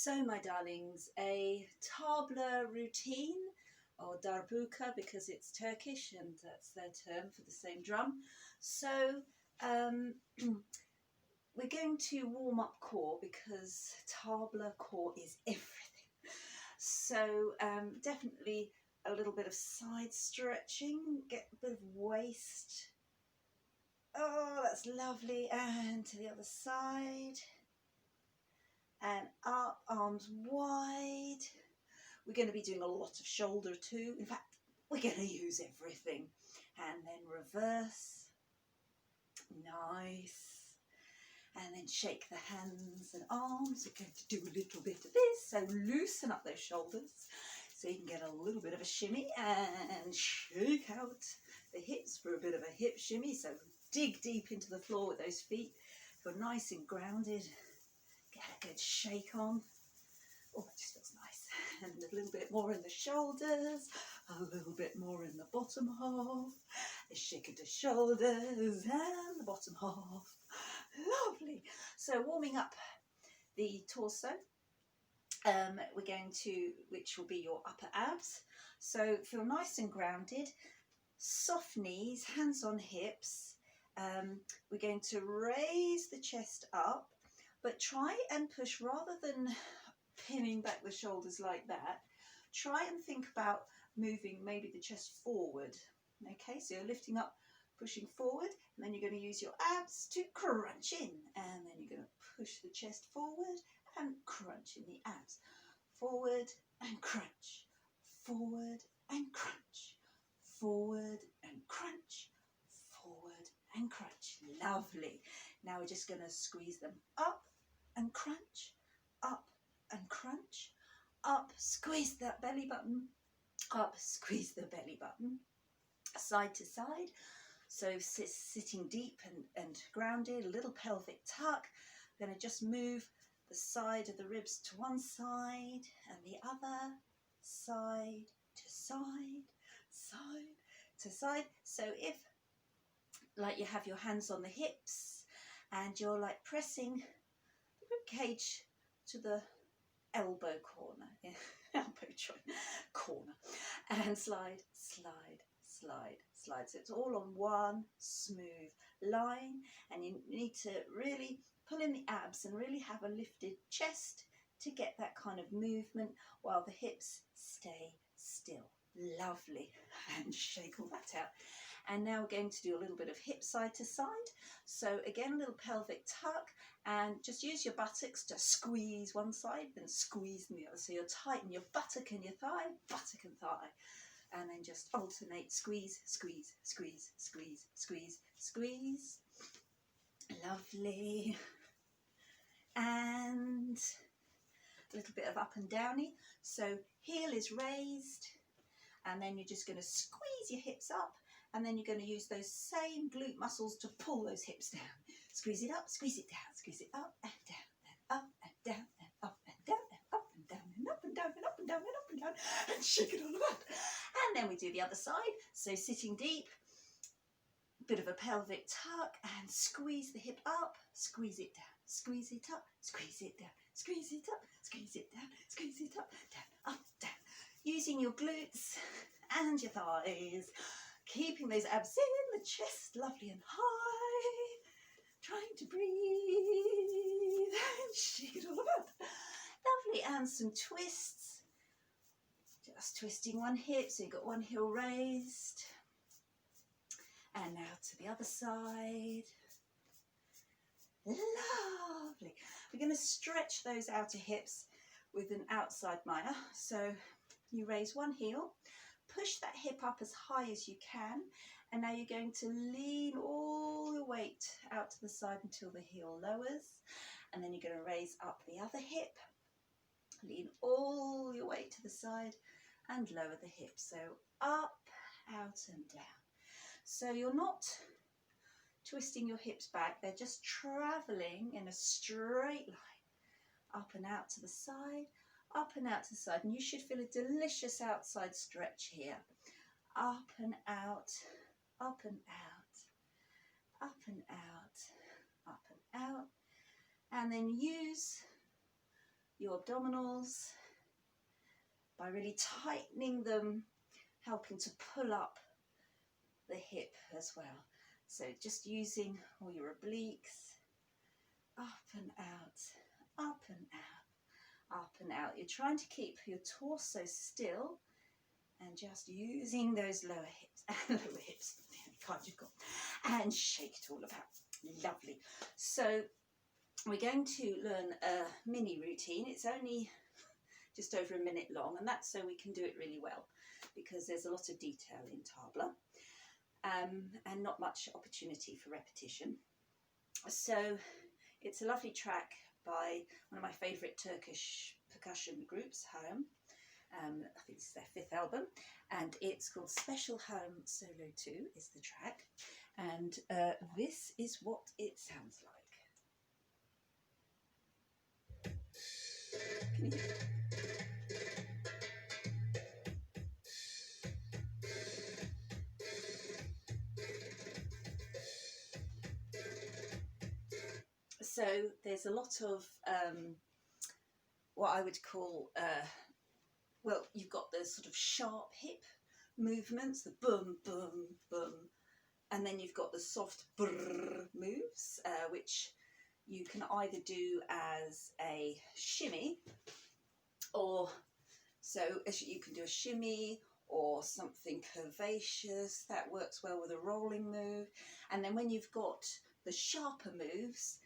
So, my darlings, a tabla routine, or darbuka because it's Turkish and that's their term for the same drum. So, we're going to warm up core because tabla core is everything. So, definitely a little bit of side stretching, get a bit of waist. Oh, that's lovely. And to the other side. And up, arms wide. We're going to be doing a lot of shoulder too. In fact, we're going to use everything. And then reverse. Nice. And then shake the hands and arms. We're going to do a little bit of this. So loosen up those shoulders so you can get a little bit of a shimmy and shake out the hips for a bit of a hip shimmy. So dig deep into the floor with those feet. Feel nice and grounded. Get a good shake on. Oh, that just feels nice. And a little bit more in the shoulders, a little bit more in the bottom half. A shake of the shoulders and the bottom half. Lovely. So warming up the torso, we're going to, which will be your upper abs. So feel nice and grounded. Soft knees, hands on hips. We're going to raise the chest up, but try and push rather than pinning back the shoulders like that. Try and think about moving maybe the chest forward. Okay, so you're lifting up, pushing forward, and then you're going to use your abs to crunch in, and then you're going to push the chest forward and crunch in the abs. Forward and crunch, forward and crunch, forward and crunch, forward and crunch. Lovely. Now we're just going to squeeze them up and crunch, up and crunch, up, squeeze that belly button, up, squeeze the belly button, side to side. So sitting deep and grounded, a little pelvic tuck. We're going to just move the side of the ribs to one side and the other, side to side, side to side. So if like you have your hands on the hips and you're like pressing the rib cage to the elbow corner, elbow joint corner, and slide, slide, slide, slide. So it's all on one smooth line, and you need to really pull in the abs and really have a lifted chest to get that kind of movement while the hips stay still. Lovely. And shake all that out. And now we're going to do a little bit of hip side to side. So again, a little pelvic tuck, and just use your buttocks to squeeze one side, then squeeze the other. So you'll tighten your buttock and your thigh, buttock and thigh. And then just alternate, squeeze, squeeze, squeeze, squeeze, squeeze, squeeze. Lovely. And a little bit of up and downy. So heel is raised, and then you're just going to squeeze your hips up, and then you're going to use those same glute muscles to pull those hips down. Squeeze it up, squeeze it down, squeeze it up and down, and up and down, and up and down, and up and down, and up and down, and up and down, and up and down, and shake it all about. And then we do the other side. So sitting deep, bit of a pelvic tuck, and squeeze the hip up, squeeze it down, squeeze it up, squeeze it down, squeeze it up, squeeze it down, squeeze it up, down, up, down. Using your glutes and your thighs, keeping those abs in the chest, lovely and high, trying to breathe and shake it all about. Lovely, and some twists. Just twisting one hip, so you've got one heel raised. And now to the other side. Lovely. We're going to stretch those outer hips with an outside minor. So you raise one heel, push that hip up as high as you can, and now you're going to lean all the weight out to the side until the heel lowers, and then you're going to raise up the other hip, lean all your weight to the side and lower the hip. So up, out and down. So you're not twisting your hips back, they're just travelling in a straight line, up and out to the side, up and out to the side, and you should feel a delicious outside stretch here. Up and out, up and out, up and out, up and out, and then use your abdominals by really tightening them, helping to pull up the hip as well. So just using all your obliques, up and out, up and out, up and out. You're trying to keep your torso still and just using those lower hips, and shake it all about. Lovely. So we're going to learn a mini routine. It's only just over a minute long, and that's so we can do it really well, because there's a lot of detail in Tabla, and not much opportunity for repetition. So it's a lovely track by one of my favourite Turkish percussion groups, Harem. I think it's their 5th album, and it's called Special Harem Solo 2 is the track, and this is what it sounds like. Can you hear it? So there's a lot of what I would call, well, you've got the sort of sharp hip movements, the boom, boom, boom, and then you've got the soft brrr moves, which you can either do as a shimmy, or so as you can do a shimmy or something curvaceous that works well with a rolling move. And then when you've got the sharper moves,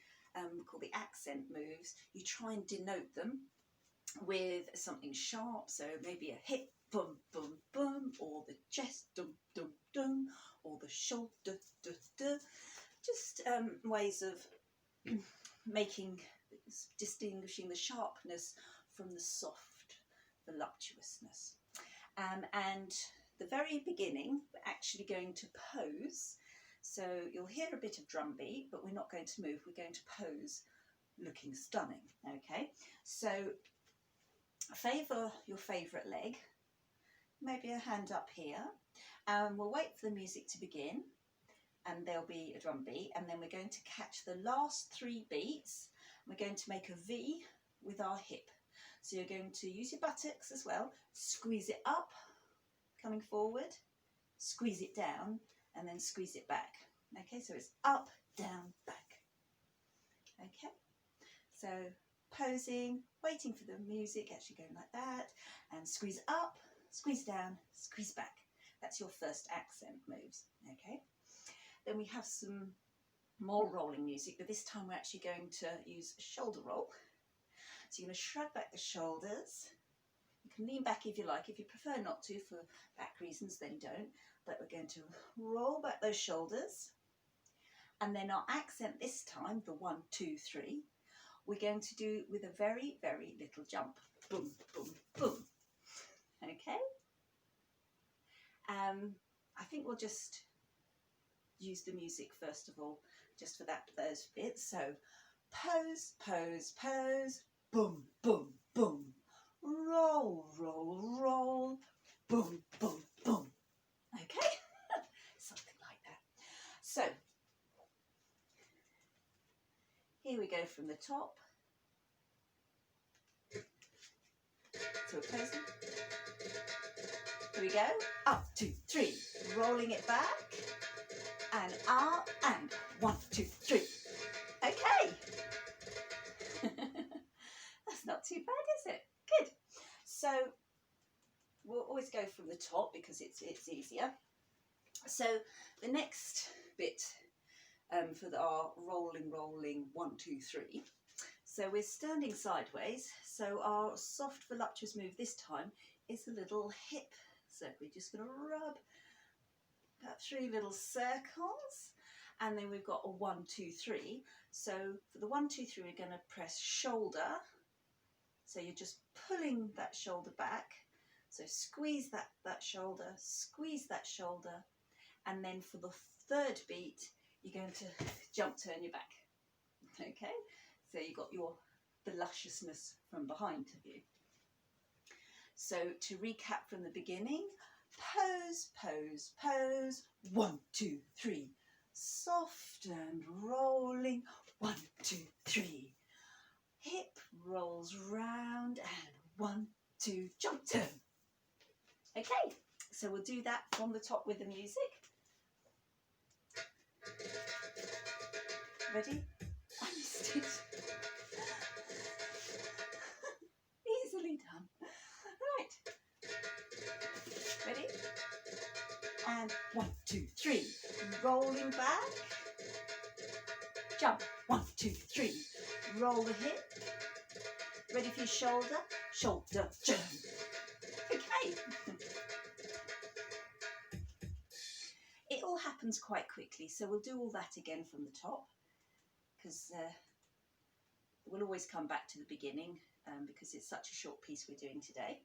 called the accent moves, you try and denote them with something sharp, so maybe a hip boom boom boom, or the chest dum dum dum, or the shoulder duh duh. Just ways of distinguishing the sharpness from the soft voluptuousness. And the very beginning, we're actually going to pose. So you'll hear a bit of drum beat, but we're not going to move. We're going to pose looking stunning. Okay, so favour your favourite leg, maybe a hand up here, and we'll wait for the music to begin, and there'll be a drum beat, and then we're going to catch the last 3 beats. We're going to make a V with our hip. So you're going to use your buttocks as well, squeeze it up, coming forward, squeeze it down, and then squeeze it back. Okay, so it's up, down, back. Okay, so posing, waiting for the music, actually going like that, and squeeze up, squeeze down, squeeze back. That's your first accent moves. Okay, then we have some more rolling music, but this time we're actually going to use a shoulder roll. So you're going to shrug back the shoulders. You can lean back if you like. If you prefer not to for back reasons, then don't. But we're going to roll back those shoulders. And then our accent this time, the 1, 2, 3, we're going to do with a very, very little jump. Boom, boom, boom. Okay? I think we'll just use the music first of all, just for those bits. So pose, pose, pose, boom, boom, boom. Roll, roll, roll, boom, boom, boom. Okay? Something like that. So here we go from the top. So we're posing. Here we go. Up, 2, 3. Rolling it back. And up, and 1, 2, 3. Okay. That's not too bad, is it? Good. So we'll always go from the top because it's easier. So the next bit for our rolling 1, 2, 3. So we're standing sideways. So our soft voluptuous move this time is a little hip. So we're just going to rub about 3 little circles, and then we've got a 1, 2, 3. So for the 1, 2, 3, we're going to press shoulder. So you're just pulling that shoulder back. So squeeze that shoulder, squeeze that shoulder, and then for the 3rd beat, you're going to jump, turn your back. Okay, so you've got your voluptuousness from behind of you. So to recap from the beginning, pose, pose, pose, 1, 2, 3, soft and rolling, 1, 2, 3, hip rolls round, and 1, 2, jump, turn. Okay, so we'll do that from the top with the music. Ready? I missed it. Easily done. Right. Ready? And 1, 2, 3. Rolling back. Jump. 1, 2, 3. Roll the hip. Ready for your shoulder. Shoulder, jump. Okay. It all happens quite quickly, so we'll do all that again from the top, because we'll always come back to the beginning because it's such a short piece we're doing today.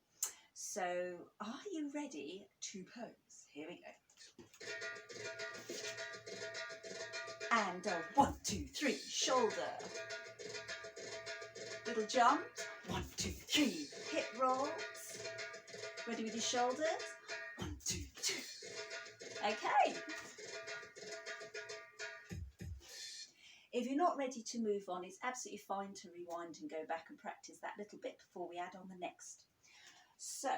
So are you ready to pose? Here we go. And 1, 2, 3, shoulder. Little jump. 1, 2, 3, hip rolls. Ready with your shoulders? 1, 2, 2. Okay. If you're not ready to move on, it's absolutely fine to rewind and go back and practice that little bit before we add on the next. So,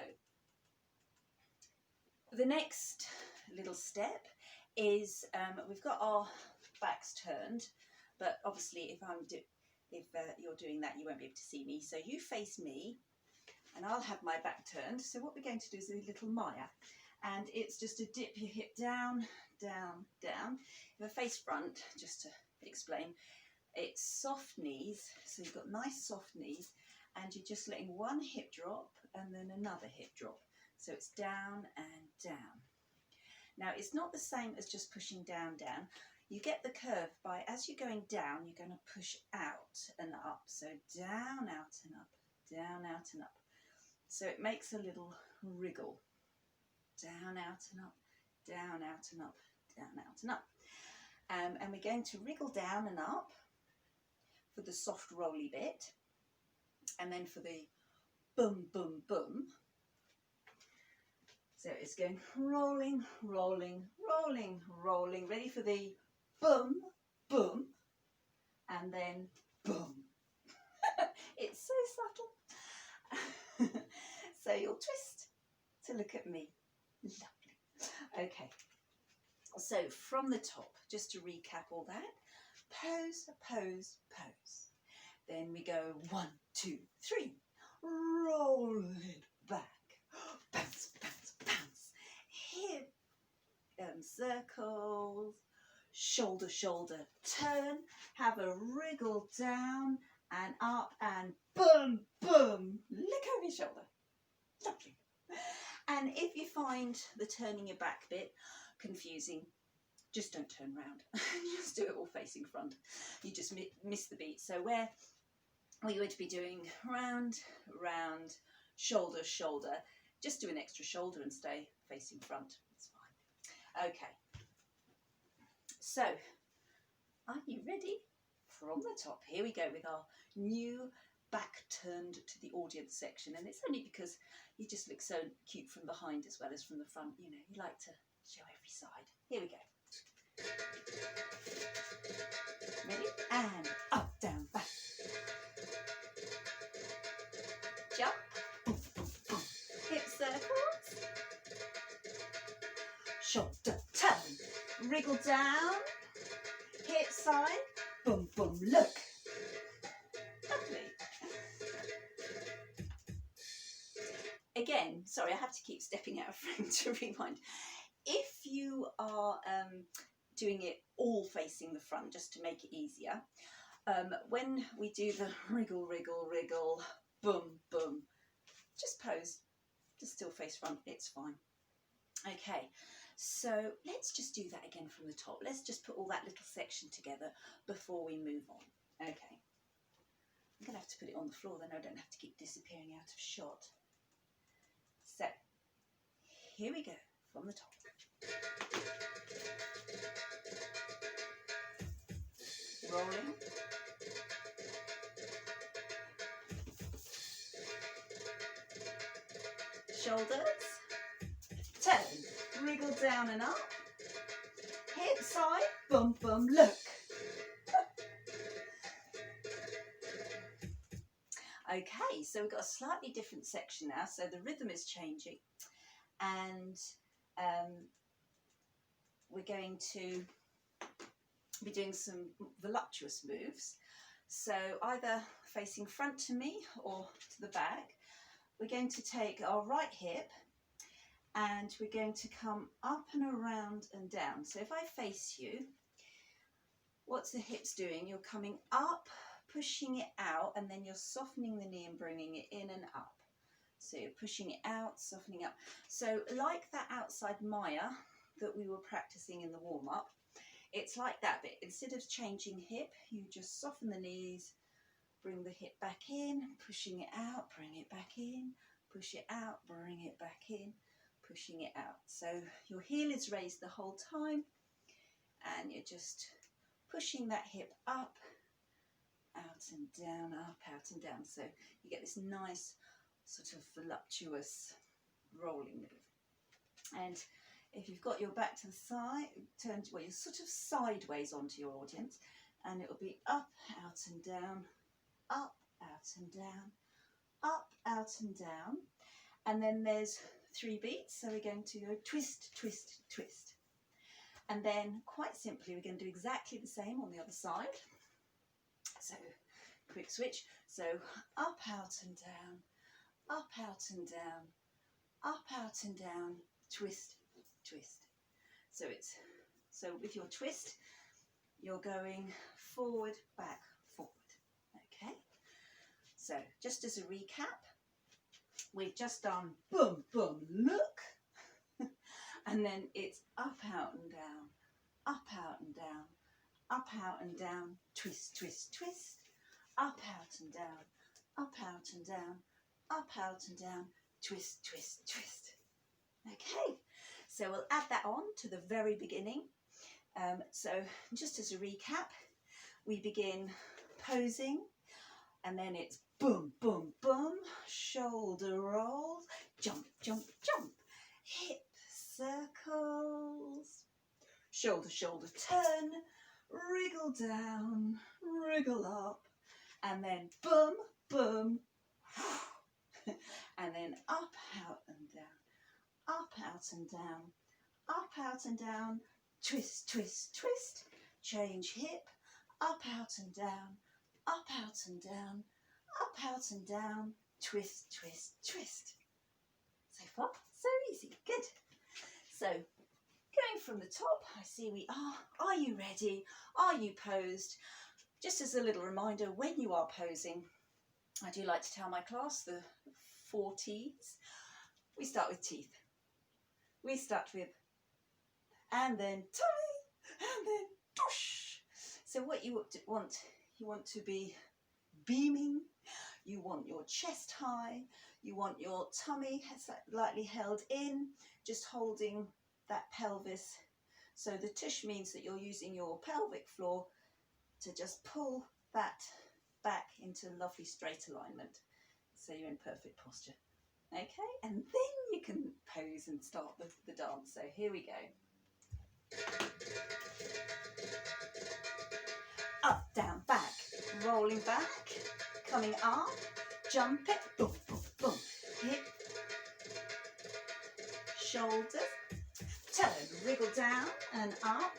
the next little step is we've got our backs turned, but obviously if you're doing that, you won't be able to see me. So you face me, and I'll have my back turned. So what we're going to do is a little Maya, and it's just to dip your hip down, down, down. If I face front, just to explain, it's soft knees, so you've got nice soft knees, and you're just letting one hip drop and then another hip drop, so it's down and down. Now it's not the same as just pushing down, down. You get the curve by, as you're going down, you're going to push out and up, so down, out and up, down, out and up, so it makes a little wriggle, down, out and up, down, out and up, down, out and up. And we're going to wriggle down and up for the soft rolly bit, and then for the boom, boom, boom. So it's going rolling, rolling, rolling, rolling, ready for the boom, boom, and then boom. It's so subtle. So you'll twist to look at me. Lovely. Okay. So from the top, just to recap all that, pose, pose, pose. Then we go 1, 2, 3, roll it back, bounce, bounce, bounce, hip circles, shoulder, shoulder, turn, have a wriggle down and up and boom, boom, look over your shoulder. Lovely. And if you find the turning your back bit confusing, just don't turn round. Just do it all facing front. You just miss the beat. So where we're going to be doing round, round, shoulder, shoulder, just do an extra shoulder and stay facing front. It's fine. Okay. So, are you ready? From the top, here we go with our new back turned to the audience section. And it's only because you just look so cute from behind as well as from the front. You know, you like to show every side. Here we go. Ready? And up, down, back. Jump. Boom, boom, boom. Hip circles. Shoulder turn. Wriggle down. Hip side. Boom, boom, look. Lovely. Again, sorry, I have to keep stepping out of frame to rewind. If you are doing it all facing the front, just to make it easier, when we do the wriggle, wriggle, wriggle, boom, boom, just pose, just still face front, it's fine. Okay, so let's just do that again from the top. Let's just put all that little section together before we move on. Okay, I'm going to have to put it on the floor, then I don't have to keep disappearing out of shot. So, here we go, from the top. Rolling. Shoulders. Turn. Wriggle down and up. Hip side. Boom, boom, look. Okay, so we've got a slightly different section now, so the rhythm is changing, and we're going to be doing some voluptuous moves. So either facing front to me or to the back. We're going to take our right hip and we're going to come up and around and down. So if I face you, what's the hips doing? You're coming up, pushing it out, and then you're softening the knee and bringing it in and up. So you're pushing it out, softening up. So like that outside Maya that we were practicing in the warm-up, it's like that, but instead of changing hip, you just soften the knees, bring the hip back in, pushing it out, bring it back in, push it out, bring it back in, pushing it out. So your heel is raised the whole time, and you're just pushing that hip up, out and down, up, out and down. So you get this nice sort of voluptuous rolling move. And if you've got your back to the side, well, you're sort of sideways onto your audience, and it will be up, out and down, up, out and down, up, out and down. And then there's 3 beats, so we're going to go twist, twist, twist. And then quite simply, we're going to do exactly the same on the other side. So quick switch. So up, out and down, up, out and down, up, out and down, twist, twist. So with your twist, you're going forward, back, forward. Okay. So just as a recap, we've just done boom, boom, look, and then it's up, out and down, up, out and down, up, out and down, twist, twist, twist, up, out and down, up, out and down, up, out and down, twist, twist, twist. Okay, so we'll add that on to the very beginning. So just as a recap, we begin posing, and then it's boom, boom, boom, shoulder rolls, jump, jump, jump, hip circles, shoulder, shoulder turn, wriggle down, wriggle up, and then boom, boom, and then up, out and down, up, out and down, up, out and down, twist, twist, twist, change hip, up, out and down, up, out and down, up, out and down, twist, twist, twist. So far, so easy. Good. So, going from the top, I see we are. Are you ready? Are you posed? Just as a little reminder, when you are posing, I do like to tell my class the 4 T's. We start with teeth. We start with, and then tummy, and then doosh. So what you want to be beaming, you want your chest high, you want your tummy lightly held in, just holding that pelvis. So the tush means that you're using your pelvic floor to just pull that back into lovely straight alignment. So you're in perfect posture. Okay, and then you can pose and start the dance. So here we go. Up, down, back, rolling back, coming up, jump it, boom, boom, boom, hip, shoulders, turn, wriggle down and up,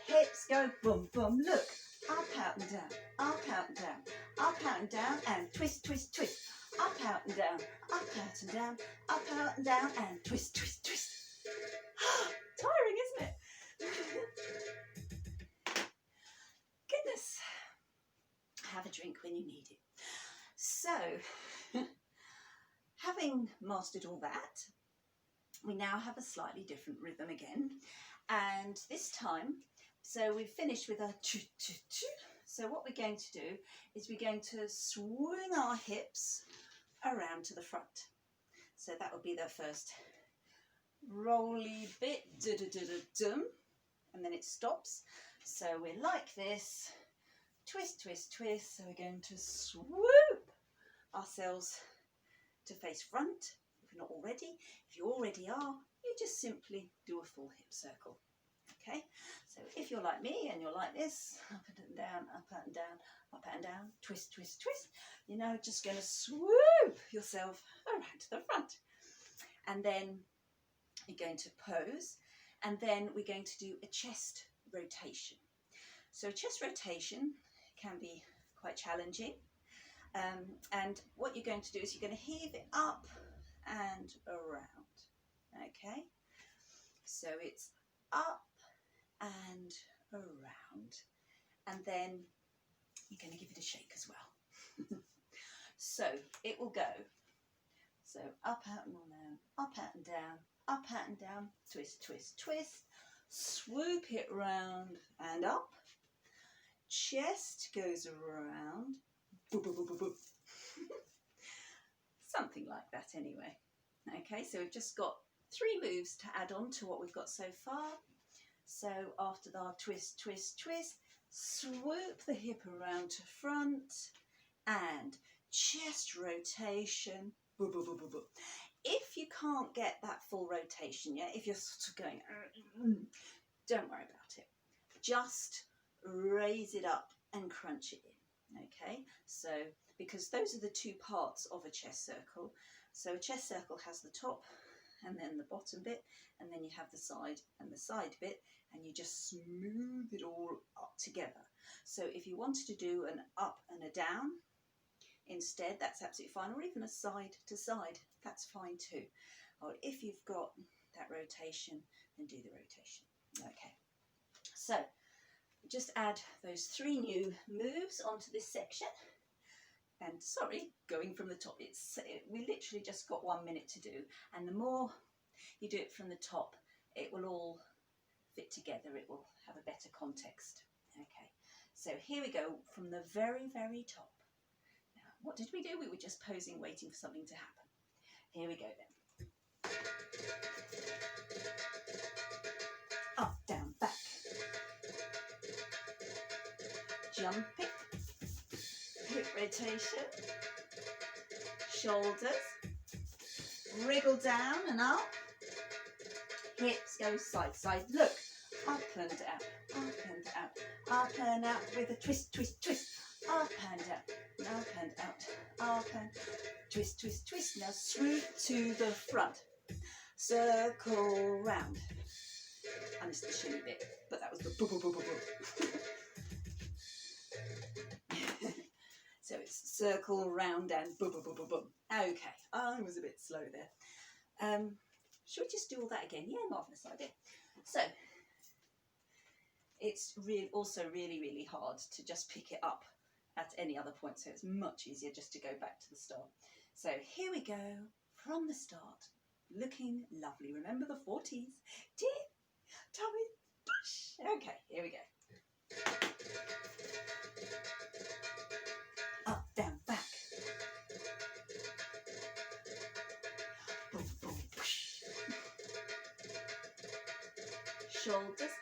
hips go boom, boom, look, up, out and down, up, out and down, up, out and down, and twist, twist, twist, up, out and down, up, out and down, up, out and down, and twist, twist, twist. Tiring, isn't it? Goodness. Have a drink when you need it. So, having mastered all that, we now have a slightly different rhythm again. And this time, so we've finished with our choo-choo-choo. So what we're going to do is we're going to swing our hips around to the front. So that will be the first rolly bit, da-da-da-da-dum, and then it stops. So we're like this, twist, twist, twist. So we're going to swoop ourselves to face front, if you're not already. If you already are, you just simply do a full hip circle. Okay, so if you're like me and you're like this, up and down, up and down, up and down, twist, twist, twist. You're now just going to swoop yourself around to the front. And then you're going to pose, and then we're going to do a chest rotation. So chest rotation can be quite challenging. And what you're going to do is you're going to heave it up and around. Okay, so it's up and around, and then you're going to give it a shake as well. So it will go, so up, out and down, up, out and down, up, out and down, twist, twist, twist, swoop it round and up, chest goes around, boo, boo, boo, boo, boo. Something like that anyway. Okay, so we've just got 3 moves to add on to what we've got so far. So after our twist, twist, twist, swoop the hip around to front and chest rotation. Boo, boo, boo, boo, boo. If you can't get that full rotation yet, if you're sort of going, don't worry about it. Just raise it up and crunch it in. Okay, so because those are the 2 parts of a chest circle. So a chest circle has the top and then the bottom bit, and then you have the side and the side bit, and you just smooth it all up together. So if you wanted to do an up and a down instead, that's absolutely fine, or even a side to side, that's fine too. Or if you've got that rotation, then do the rotation. Okay, so just add those 3 new moves onto this section. And sorry, going from the top, we literally just got 1 minute to do, and the more you do it from the top, it will all fit together, it will have a better context. Okay, so here we go from the very, very top. Now, what did we do? We were just posing, waiting for something to happen. Here we go then. Up, down, back. Jumping. Hip rotation, shoulders, wriggle down and up, hips go side to side, look, up and out, up and out, up and out with a twist, twist, twist, up and out, up and out, up and twist, twist, twist. Now swoop to the front, circle round. I missed the shimmy bit, but that was the boo boo boo boo boo. So it's circle, round and boom, boom, boom, boom, boom. Okay, I was a bit slow there. Should we just do all that again? Yeah, marvellous idea. So it's also really, really hard to just pick it up at any other point. So it's much easier just to go back to the start. So here we go from the start, looking lovely. Remember the 40s? Tip, tummy, push. Okay, here we go. Up, down, back. Boom, boom, push. Shoulders.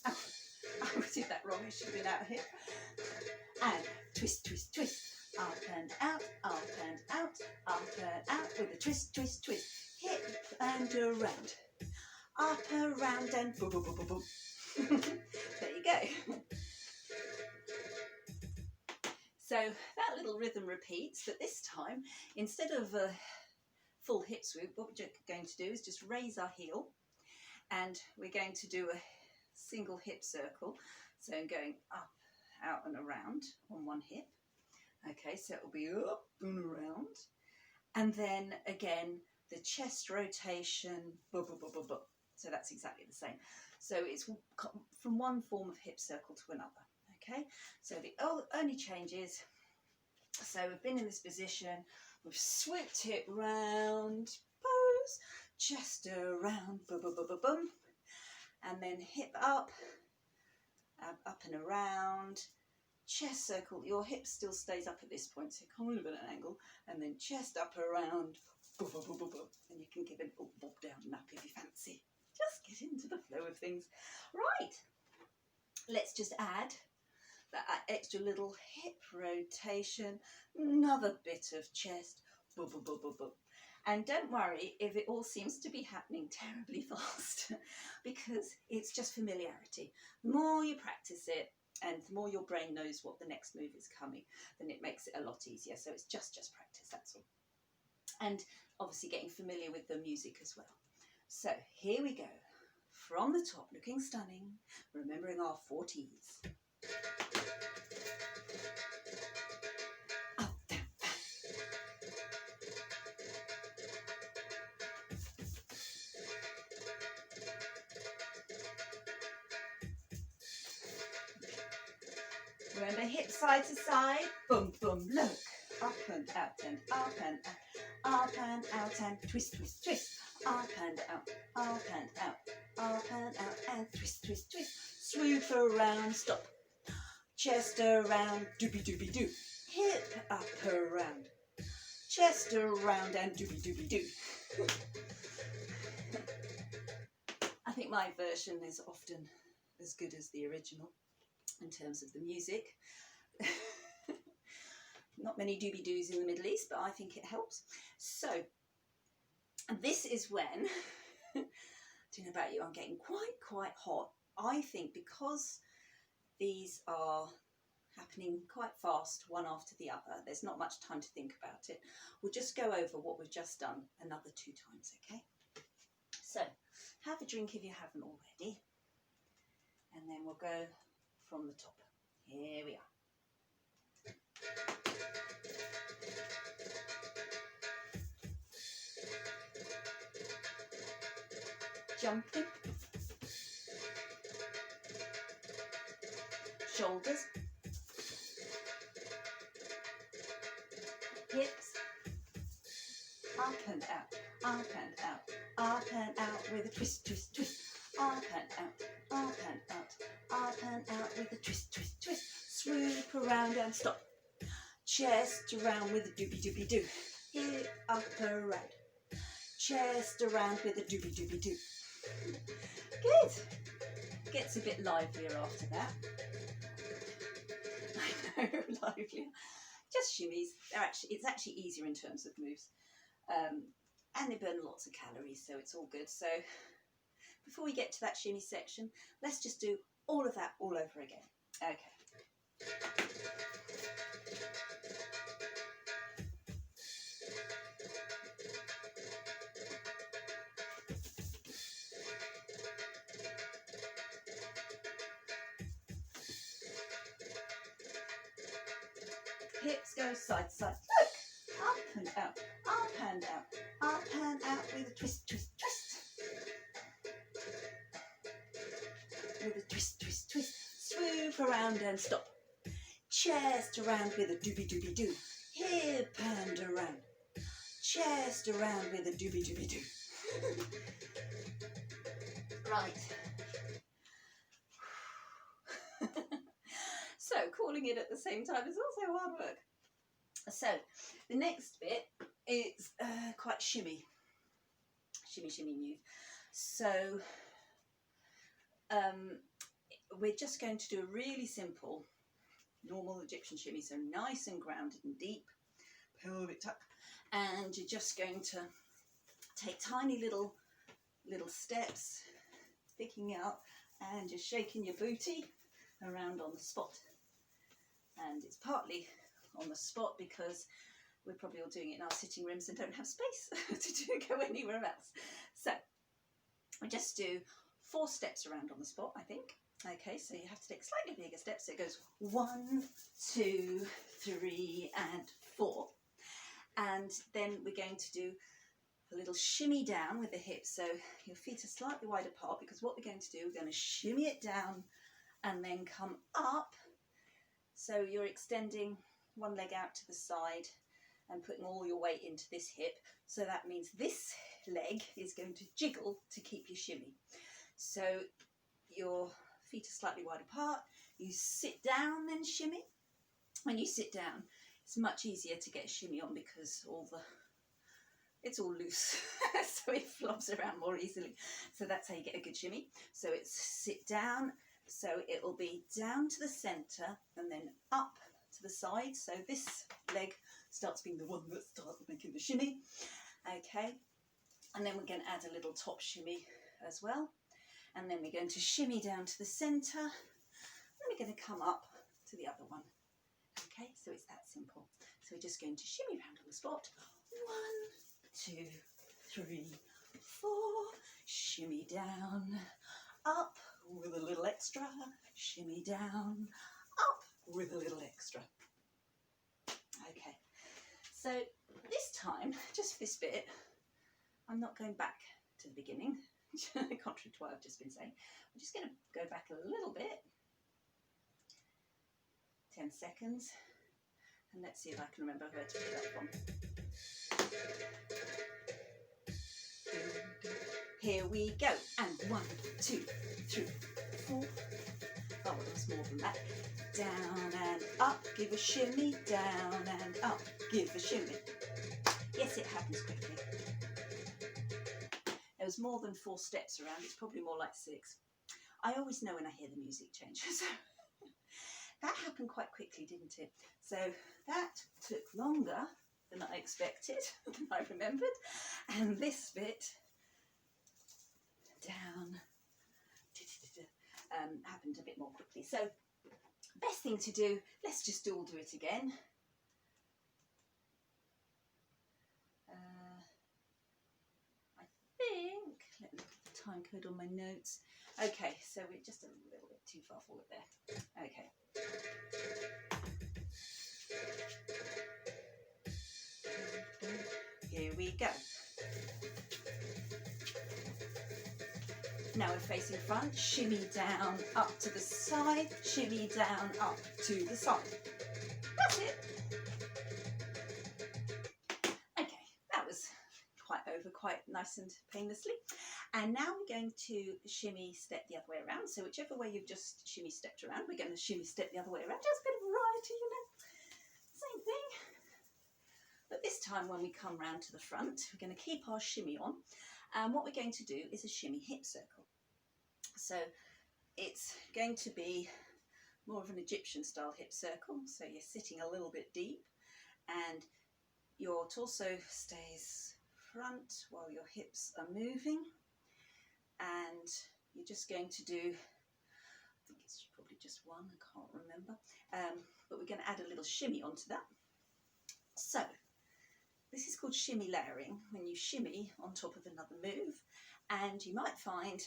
Oh, I did that wrong. It should have been out here. And twist, twist, twist. Up and out, up and out, up and out with a twist, twist, twist. Hip and around. Up, around and boom, boom, boom, boom, boom. There you go. So that little rhythm repeats, but this time, instead of a full hip swoop, what we're going to do is just raise our heel, and we're going to do a single hip circle. So going up, out and around on one hip. Okay, so it'll be up and around. And then again, the chest rotation, boom, boom, boom, boom, boom. So that's exactly the same. So it's from one form of hip circle to another. Okay, so the only change is, so we've been in this position, we've swooped it round, pose, chest around, boom, boom, boom, boom, boom, and then hip up, up and around, chest circle, your hip still stays up at this point, so kind of at an angle, and then chest up around, boom, boom, boom, boom, boom, and you can give it a little bob down and up if you fancy. Just get into the flow of things. Right, let's just add that extra little hip rotation, another bit of chest, boom, boom, boom, boom, boom. And don't worry if it all seems to be happening terribly fast, because it's just familiarity. The more you practice it, and the more your brain knows what the next move is coming, then it makes it a lot easier. So it's just practice, that's all. And obviously getting familiar with the music as well. So here we go. From the top, looking stunning, remembering our 4 T's. Up, down, back. Remember, hip side to side, boom, boom, look. Up and out and up and out, up and out and twist, twist, twist. Up and out, up and out, up and out and twist, twist, twist. Swoop around, stop. Chest around, doobie doobie doo. Hip up around. Chest around and doobie doobie doo. I think my version is often as good as the original in terms of the music. Not many doobie doos in the Middle East, but I think it helps. So this is when, I don't know about you, I'm getting quite hot. I think because these are happening quite fast, one after the other, there's not much time to think about it. We'll just go over what we've just done another 2 times, okay? So have a drink if you haven't already, and then we'll go from the top. Here we are. Jumping, shoulders, hips, up and out, up and out, up and out with a twist, twist, twist, up and out, up and out, up and out with a twist, twist, twist, swoop around and stop, chest around with a doobie doobie doo, hip up around, chest around with a doobie doobie doo. Good. Gets a bit livelier after that. I know, livelier. Just shimmies. It's actually easier in terms of moves. And they burn lots of calories, so it's all good. So before we get to that shimmy section, let's just do all of that all over again. Okay. Hips go side to side. Look! Up and out, up and out, up and out with a twist, twist, twist. With a twist, twist, twist. Swoop around and stop. Chest around with a doobie doobie doo. Hip and around. Chest around with a doobie doobie doo. Right. So calling it at the same time is also hard work. So the next bit is quite shimmy move. So we're just going to do a really simple normal Egyptian shimmy, so nice and grounded and deep, pelvic tuck, and you're just going to take tiny little steps, sticking out, and just shaking your booty around on the spot. And it's partly on the spot because we're probably all doing it in our sitting rooms and don't have space to go anywhere else. So we just do 4 steps around on the spot, I think. Okay, so you have to take slightly bigger steps. So it goes 1, 2, 3, and 4. And then we're going to do a little shimmy down with the hips. So your feet are slightly wide apart, because what we're going to do, we're going to shimmy it down and then come up. So you're extending one leg out to the side and putting all your weight into this hip. So that means this leg is going to jiggle to keep you shimmy. So your feet are slightly wide apart. You sit down, then shimmy. When you sit down, it's much easier to get a shimmy on because it's all loose, so it flops around more easily. So that's how you get a good shimmy. So it's sit down, so it will be down to the centre and then up to the side. So this leg starts being the one that starts making the shimmy. Okay, and then we're going to add a little top shimmy as well, and then we're going to shimmy down to the centre, and we're going to come up to the other one. Okay, so it's that simple. So we're just going to shimmy round on the spot. 1, 2, 3, 4, shimmy down, up with a little extra, shimmy down, up with a little extra. Okay, so this time, just for this bit, I'm not going back to the beginning, contrary to what I've just been saying. I'm just going to go back a little bit, 10 seconds, and let's see if I can remember where to pick that from. Here we go, and 1, 2, 3, 4. Oh, there was more than that. Down and up, give a shimmy, down and up, give a shimmy. Yes, it happens quickly. There was more than 4 steps around, it's probably more like 6. I always know when I hear the music change, so that happened quite quickly, didn't it? So that took longer than I expected, than I remembered, and this bit, down, happened a bit more quickly. So best thing to do, let's just all do it again. I think, let me look at the time code on my notes. Okay, so we're just a little bit too far forward there. Okay. Here we go. Now we're facing front, shimmy down, up to the side, shimmy down, up to the side. That's it. Okay, that was quite nice and painlessly. And now we're going to shimmy step the other way around. So whichever way you've just shimmy stepped around, we're going to shimmy step the other way around. Just a bit of variety, you know. Same thing. But this time when we come round to the front, we're going to keep our shimmy on. And what we're going to do is a shimmy hip circle. So it's going to be more of an Egyptian style hip circle. So you're sitting a little bit deep and your torso stays front while your hips are moving. And you're just going to do, I think it's probably just one, I can't remember. But we're going to add a little shimmy onto that. So this is called shimmy layering, when you shimmy on top of another move, and you might find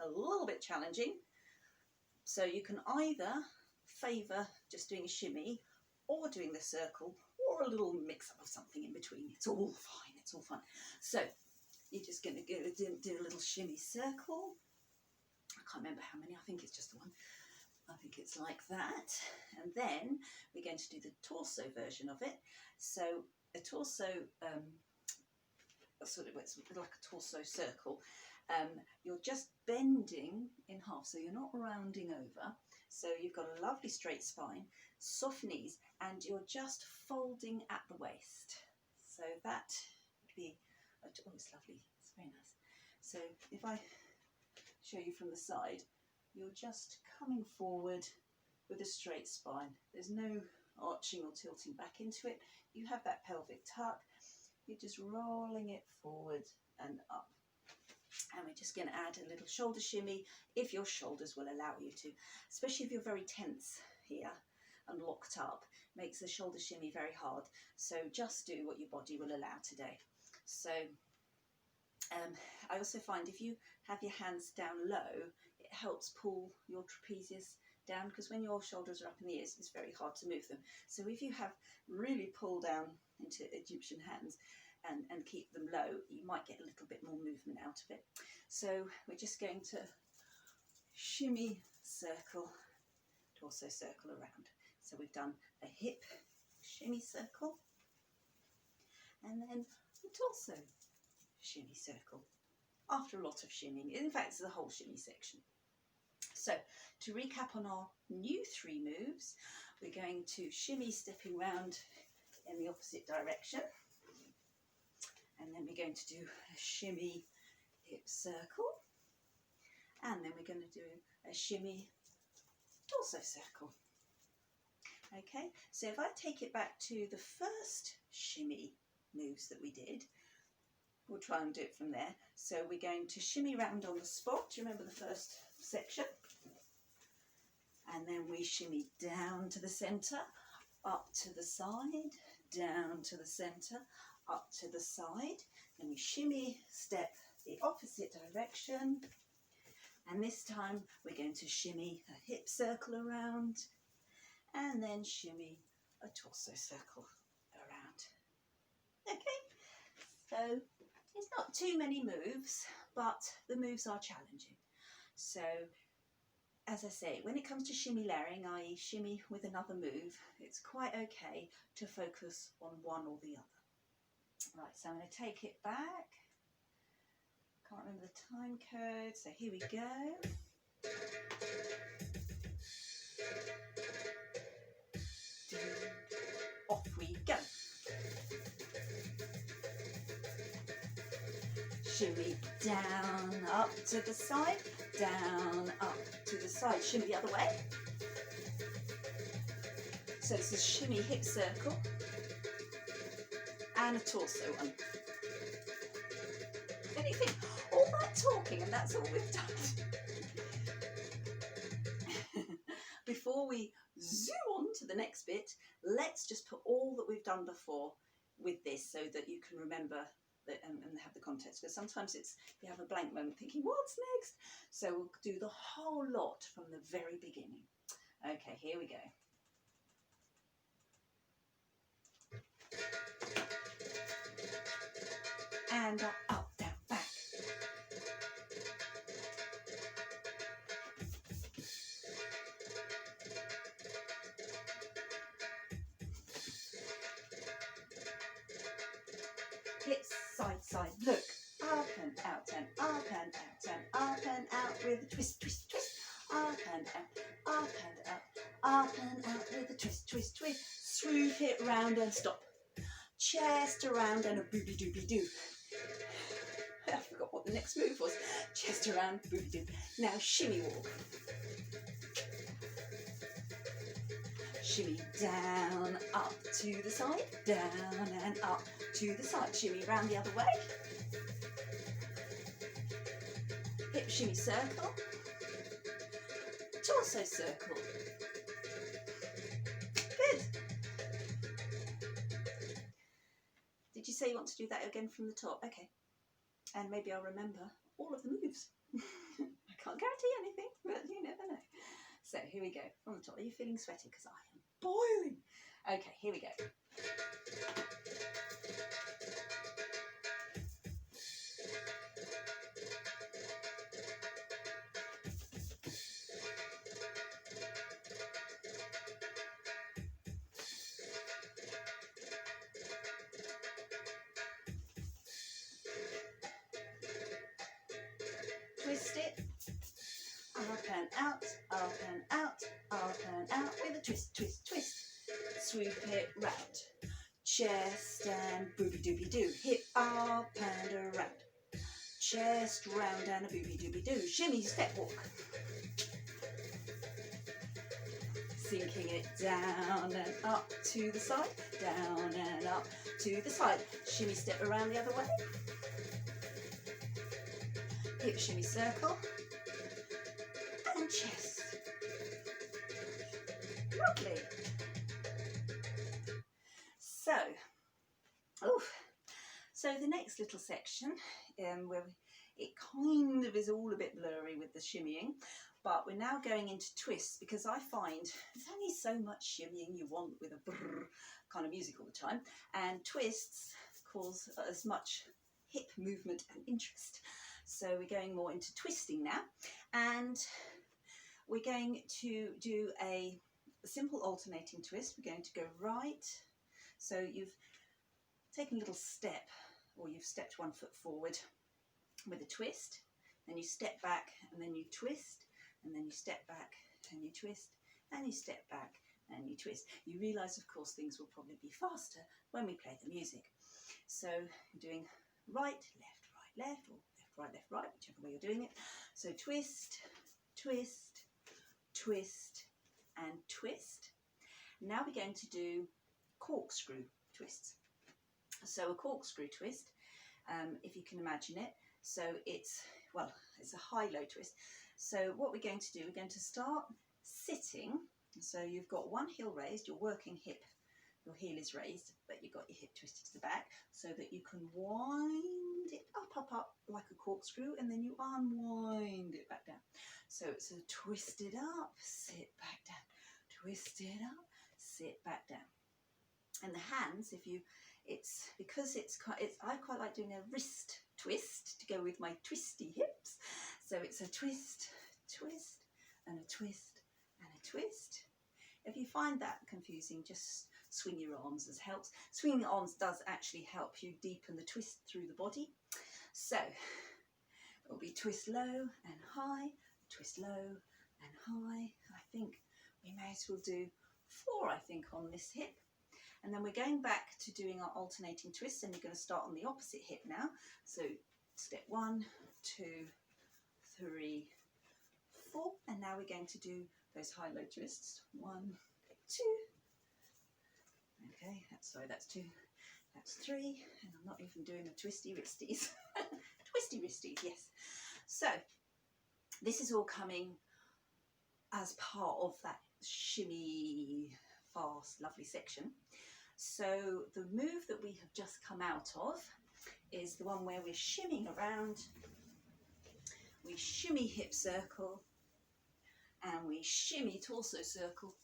a little bit challenging. So you can either favour just doing a shimmy or doing the circle or a little mix up of something in between. It's all fine, it's all fun. So you're just going to go do a little shimmy circle. I can't remember how many, I think it's just the one. I think it's like that. And then we're going to do the torso version of it. So a torso, it's like a torso circle. You're just bending in half, so you're not rounding over. So you've got a lovely straight spine, soft knees, and you're just folding at the waist. So that would be, oh, it's lovely, it's very nice. So if I show you from the side, you're just coming forward with a straight spine. There's no arching or tilting back into it. You have that pelvic tuck. You're just rolling it forward and up. And we're just going to add a little shoulder shimmy if your shoulders will allow you to, especially if you're very tense here and locked up. Makes the shoulder shimmy very hard. So just do what your body will allow today. So I also find if you have your hands down low, it helps pull your trapezius down, because when your shoulders are up in the ears, it's very hard to move them. So if you have really pulled down into Egyptian hands and keep them low, you might get a little bit more movement out of it. So we're just going to shimmy circle, torso circle around. So we've done a hip shimmy circle and then a torso shimmy circle after a lot of shimmying. In fact, it's the whole shimmy section. So to recap on our new 3 moves, we're going to shimmy stepping round in the opposite direction, and then we're going to do a shimmy hip circle, and then we're going to do a shimmy torso circle. Okay, so if I take it back to the first shimmy moves that we did, we'll try and do it from there. So we're going to shimmy round on the spot. Do you remember the first section? And then we shimmy down to the centre, up to the side, down to the centre, up to the side. Then we shimmy step the opposite direction. And this time we're going to shimmy a hip circle around and then shimmy a torso circle around. Okay, so it's not too many moves, but the moves are challenging. So as I say, when it comes to shimmy layering, i.e. shimmy with another move, it's quite okay to focus on one or the other. Right, so I'm going to take it back. Can't remember the time code, so here we go. Off we go. Shimmy down, up to the side, down, up to the side. Shimmy the other way. So this is shimmy hip circle and a torso one. What do you think? All that talking and that's all we've done. Before we zoom on to the next bit, let's just put all that we've done before with this so that you can remember and have the context, because sometimes it's you have a blank moment thinking what's next, so we'll do the whole lot from the very beginning. Okay, here we go. And up, down, back. Hips, side, side, look. Up and out and up and out and up and out with a twist, twist, twist. Up and out, up and out, up and out with a twist, twist, twist. Swoop it round and stop. Chest around and a booby dooby doo. I forgot what the next move was. Chest around, booby doo. Now shimmy walk. Shimmy down, up to the side, down and up to the side. Shimmy round the other way. Hip shimmy circle. Torso circle. Good. Did you say you want to do that again from the top? Okay. And maybe I'll remember all of the moves. I can't guarantee anything, but you never know. So here we go, from the top. Are you feeling sweaty? Because I am boiling. Okay, here we go. Twist it, up and out, up and out, up and out with a twist, twist, twist. Swoop it round. Chest and booby dooby doo. Hip up and around. Chest round and a booby dooby doo. Shimmy step walk. Sinking it down and up to the side, down and up to the side. Shimmy step around the other way. Hip shimmy circle and chest. Lovely. So the next little section where it kind of is all a bit blurry with the shimmying, but we're now going into twists, because I find there's only so much shimmying you want with a brrr kind of music all the time, and twists cause as much hip movement and interest. So we're going more into twisting now, and we're going to do a simple alternating twist. We're going to go right, so you've taken a little step, or you've stepped 1 foot forward with a twist, then you step back and then you twist, and then you step back and you twist, and you step back and you twist. You realise, of course, things will probably be faster when we play the music. So you're doing right, left, or left, right, whichever way you're doing it. So twist, twist, twist, and twist. Now we're going to do corkscrew twists. So a corkscrew twist, if you can imagine it. So it's, well, it's a high-low twist. So what we're going to do, we're going to start sitting. So you've got one heel raised, your working hip, your heel is raised, but you've got your hip twisted to the back so that you can wind it up like a corkscrew, and then you unwind it back down. So it's a twist it up, sit back down, twist it up, sit back down. And the hands, I quite like doing a wrist twist to go with my twisty hips. So it's a twist, twist, and a twist, and a twist. If you find that confusing, just swing your arms as helps. Swinging your arms does actually help you deepen the twist through the body. So it will be twist low and high, twist low and high. I think we may as well do 4, I think, on this hip. And then we're going back to doing our alternating twists, and you're going to start on the opposite hip now. So step 1, 2, 3, 4. And now we're going to do those high-low twists. 1, 2. Okay, that's 2. That's 3. And I'm not even doing the twisty wristies. Twisty wristies, yes. So this is all coming as part of that shimmy, fast, lovely section. So the move that we have just come out of is the one where we're shimmying around. We shimmy hip circle and we shimmy torso circle.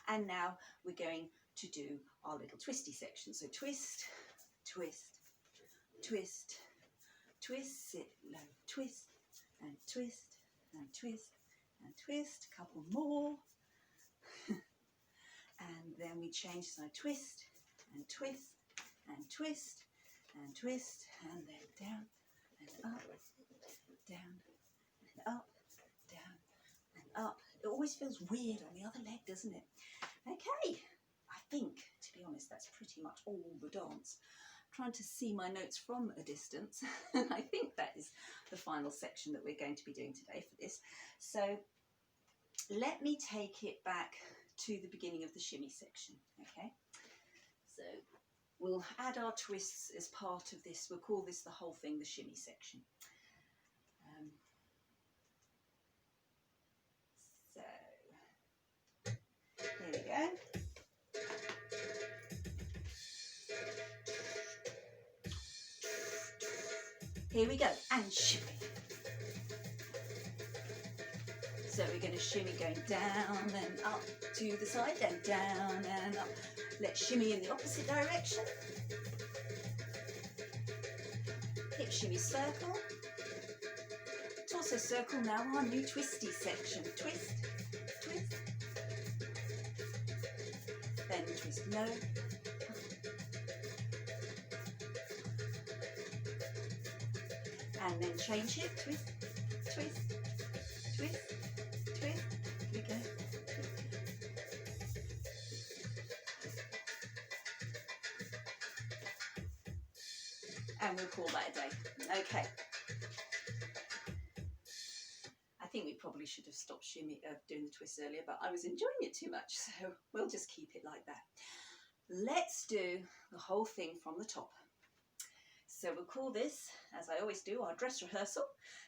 And now we're going to do our little twisty section. So twist, twist, twist, twist, sit low, twist, and twist, and twist, and twist. A couple more. And then we change, so twist, and twist, and twist, and twist, and then down, and up, down, and up, down, and up. It always feels weird on the other leg, doesn't it? Okay, I think, to be honest, that's pretty much all the dance. I'm trying to see my notes from a distance. I think that is the final section that we're going to be doing today for this. So let me take it back to the beginning of the shimmy section. Okay, so we'll add our twists as part of this. We'll call this the whole thing the shimmy section. So here we go. Here we go, and shimmy. So we're going to shimmy going down and up to the side, then down and up. Let's shimmy in the opposite direction. Hip shimmy circle. Torso circle now, our new twisty section. Twist, twist. Then twist low. And then change hip, twist, twist, twist. Twist, we go. And we'll call that a day. Okay. I think we probably should have stopped doing the twist earlier, but I was enjoying it too much, so we'll just keep it like that. Let's do the whole thing from the top. So we'll call this, as I always do, our dress rehearsal.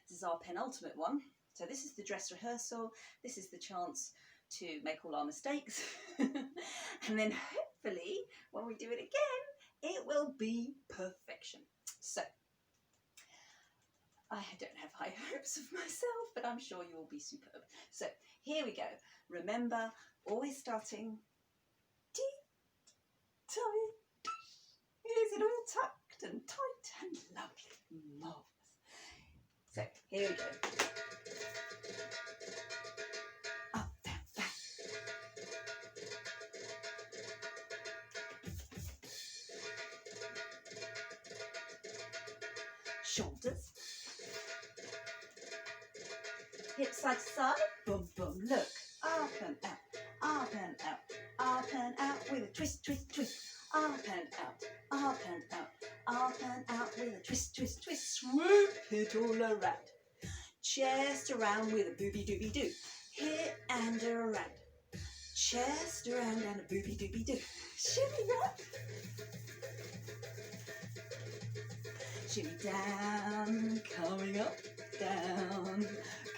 This is our penultimate one. So this is the dress rehearsal. This is the chance to make all our mistakes. And then hopefully when we do it again, it will be perfection. So I don't have high hopes of myself, but I'm sure you will be superb. So here we go. Remember, always starting tight. Is it all tucked and tight and lovely? Marvellous. So here we go. Up, down, back. Shoulders. Hips side to side. Boom, boom. Look. Up and out. Up and out. Up and out with a twist, twist, twist. Up and out. Up and out. Up and out with a twist, twist, twist. Swoop it all around. Chest around with a booby dooby doo. Hit and around. Chest around and a booby dooby doo. Shimmy up. shimmy down, coming up, down,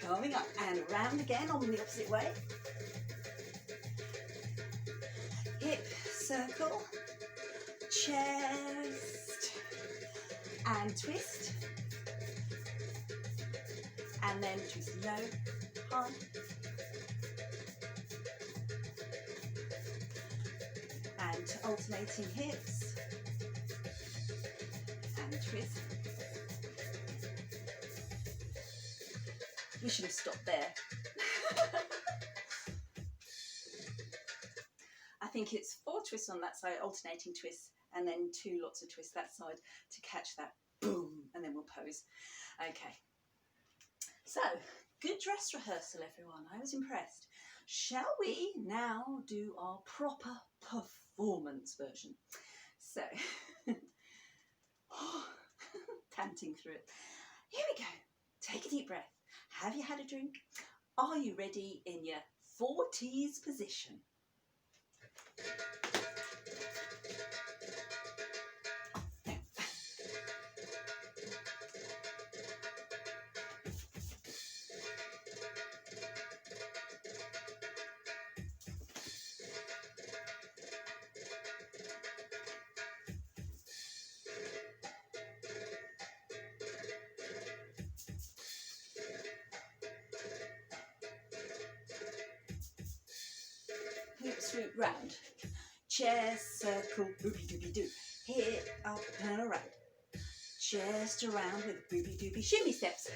coming up, and round again on the opposite way. Hip circle, chest, and twist, and then twist low, high, and alternating hips, and twist. We should have stopped there. I think it's 4 twists on that side, alternating twists, and then 2 lots of twists that side to catch that boom, and then we'll pose. Okay. So, good dress rehearsal, everyone. I was impressed. Shall we now do our proper performance version? So, panting through it. Here we go. Take a deep breath. Have you had a drink? Are you ready in your 40s position? Hips swoop round, chest circle, booby dooby doo, hip up and around, chest around with booby dooby shimmy steps.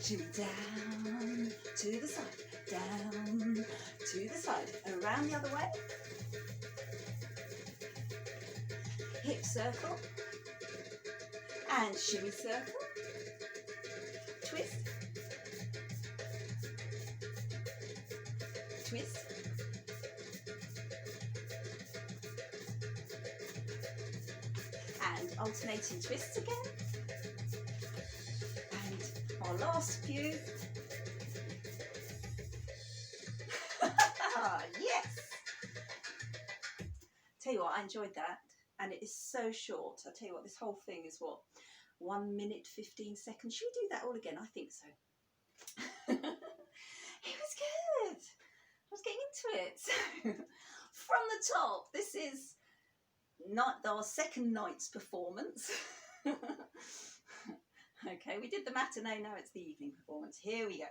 Shimmy down to the side, down to the side, around the other way. Hip circle and shimmy circle, twist, twist, and alternating twists again, and our last few. Yes! Tell you what, I enjoyed that, and it is so short. I tell you what, this whole thing is what, 1 minute 15 seconds. Should we do that all again? I think so. It was good. I was getting into it. So, from the top, this is not our second night's performance. Okay, we did the matinee, now it's the evening performance. Here we go.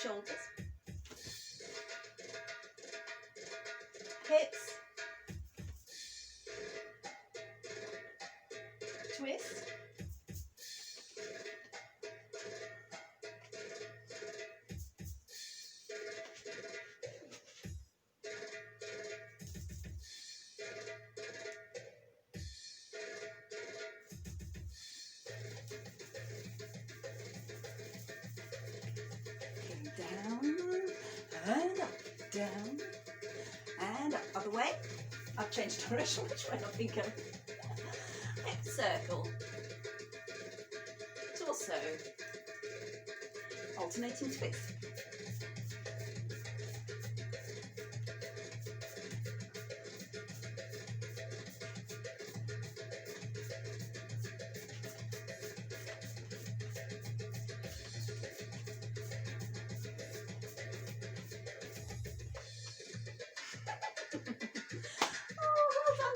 Shoulders, hips, twist, down and up, down and up. Other way. I've changed direction, which way I've been going. Hip circle. Torso. Alternating twist.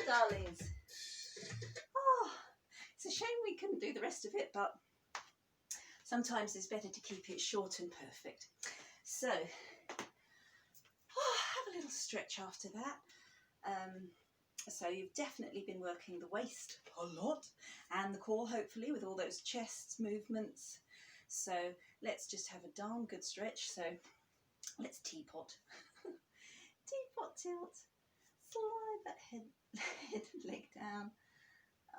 Darlings. Oh, it's a shame we couldn't do the rest of it, but sometimes it's better to keep it short and perfect. So, have a little stretch after that. So you've definitely been working the waist a lot and the core, hopefully, with all those chest movements. So let's just have a darn good stretch. So let's teapot. Teapot tilt. Slide that head and leg down.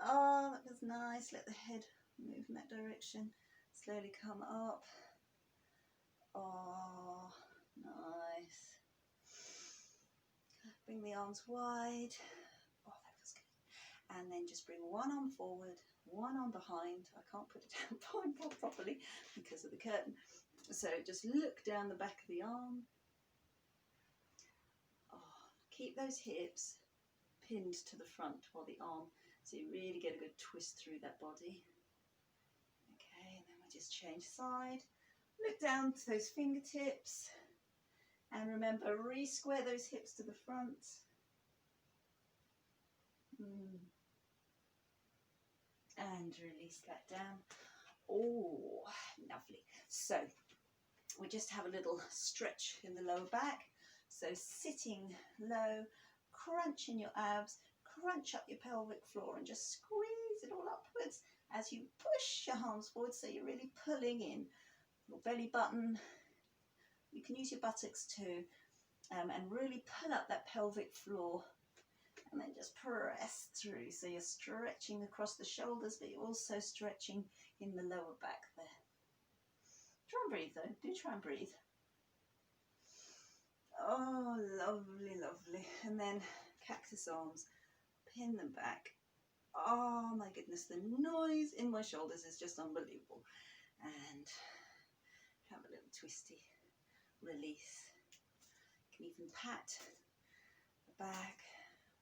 Oh, that was nice. Let the head move in that direction. Slowly come up. Oh, nice. Bring the arms wide. Oh, that feels good. And then just bring one arm forward, one arm behind. I can't put it down properly because of the curtain. So just look down the back of the arm. Oh, keep those hips pinned to the front while the arm, so you really get a good twist through that body. Okay, and then we just change side. Look down to those fingertips. And remember, re-square those hips to the front. And release that down. Oh, lovely. So we just have a little stretch in the lower back. So sitting low, crunch in your abs, crunch up your pelvic floor and just squeeze it all upwards as you push your arms forward, so you're really pulling in your belly button. You can use your buttocks too, and really pull up that pelvic floor, and then just press through. So you're stretching across the shoulders, but you're also stretching in the lower back there. Try and breathe though, do try and breathe. Oh, lovely, lovely. And then cactus arms, pin them back. Oh my goodness, the noise in my shoulders is just unbelievable. And have a little twisty release. You can even pat the back,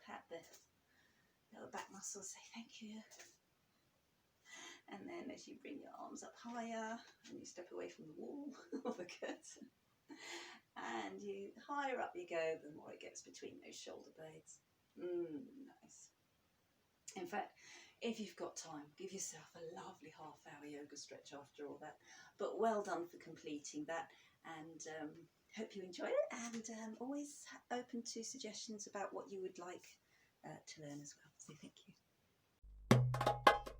pat the lower back muscles, say thank you. And then as you bring your arms up higher and you step away from the wall or the curtain, and you higher up you go, the more it gets between those shoulder blades. Nice. In fact, if you've got time, give yourself a lovely half-hour yoga stretch after all that. But well done for completing that, and hope you enjoyed it, and always open to suggestions about what you would like to learn as well. So thank you.